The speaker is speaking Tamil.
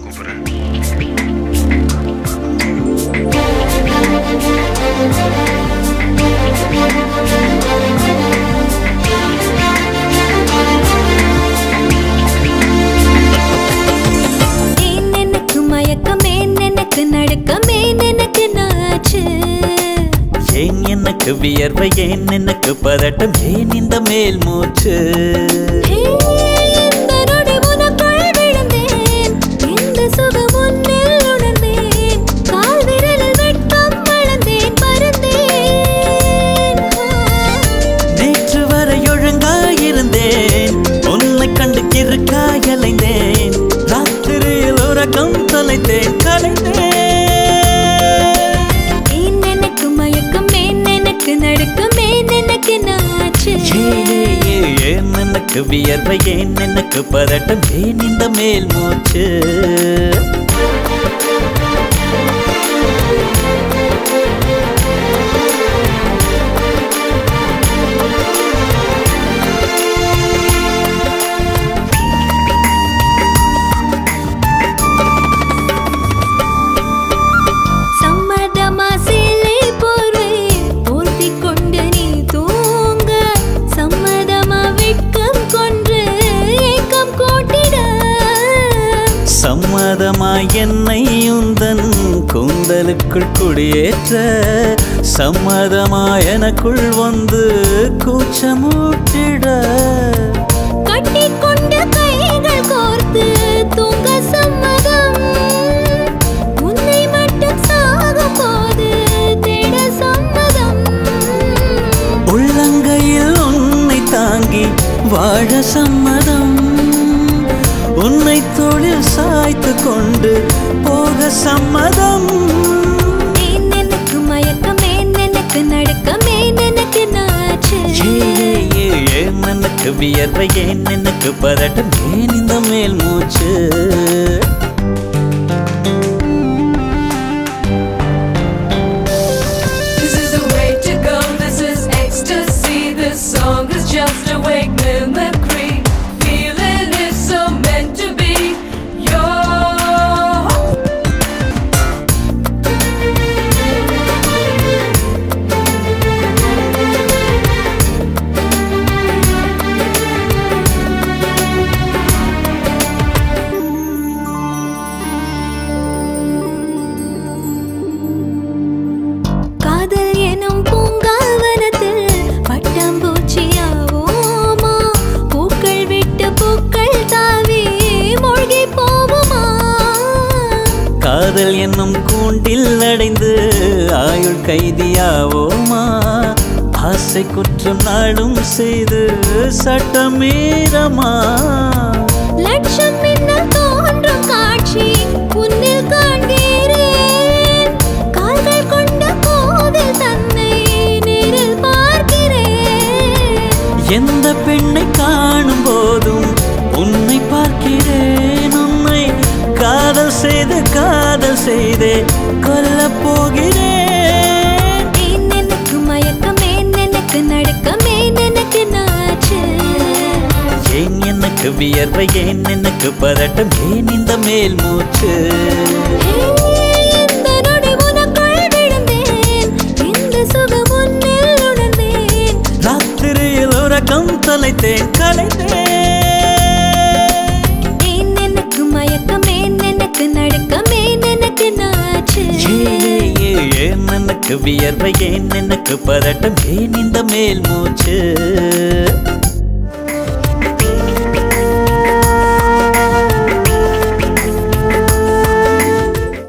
கூப்பிடுறேன். ஏன் எனக்கு வியர்வை, ஏன் எனக்கு பதட்டம், ஏன் இந்த மேல் மூச்சு? நேற்று வரை ஒழுங்காயிருந்தேன், உன்னை கண்டு கிறுக்காயலைந்தேன், ராத்திரியில் உறக்கம் தொலைத்தேன், கலைந்தேன். ஏன் எனக்கு வியர்வை, ஏன் எனக்கு பதட்டம், ஏன் இந்த மேல் மூச்சு? சம்மதமாய் என்னை உந்தன் கூந்தலுக்குள் குடியேற்ற, சம்மதமாய் எனக்குள் வந்து கூச்சமூட்டிட, கட்டிக்கொண்ட கைகள் கோர்த்து தூங்க சம்மதம், உன்னை மட்டும் சாகும் போது தேட சம்மதம், உள்ளங்கையில் உன்னை தாங்கி வாழ சம்மதம், உன்னை தோளில் சாய்த்து கொண்டு போக சம்மதம். ஏன் எனக்கு மயக்கம், ஏன் எனக்கு நடுக்கம், ஏன் எனக்கு நாச்சு? ஏன் எனக்கு வியர்வை, ஏன் எனக்கு பதட்டம், ஏன் இந்த மேல் மூச்சு? This is the way to go, this is ecstasy, this song is just a wake mimicry, feeling is so meant to be your. காதல் எனும் பூங்காவனத்தில் பட்டாம்பூச்சியாவோமா, பூக்கள் விட்டு பூக்கள் தாவி மூழ்கி போவோமா? காதல் என்னும் கூண்டில் அடைந்து ஆயுள் கைதியாவோமா? ஆசை குற்றம் நாளும் செய்து சட்டமீறமா? லட்சம் மின்னல் தோன்றும் காட்சி உன்னில் காண்கிறேன், கால்கள் கொண்ட கோவில் தன்னை நேரில் பார்க்கிறேன். எந்த பெண்ணை காணும் போதும் உன்னை பார்க்கிறேன், உன்னை காதல் செய்தே கொல்லப் போகிறேன். ஏன் எனக்கு மயக்கம், ஏன் எனக்கு நடுக்கம், ஏன் எனக்கு நாச்சு? ஏன் எனக்கு வியர்வை, ஏன் எனக்கு பதட்டம், ஏன் இந்த மேல் மூச்சு? இந்த நொடி உனக்குள் விழுந்தேன், இந்த சுகம் உன்னில் உணர்ந்தேன், ராத்திரியில் உறக்கம் தொலைத்தேன், கலைந்தேன். ஏன் எனக்கு மயக்கம், ஏன் எனக்கு நடுக்கம், ஏன் எனக்கு நாச்சு? ஏன் எனக்கு வியர்வை, ஏன் எனக்கு பதட்டம், ஏன் இந்த மேல் மூச்சு?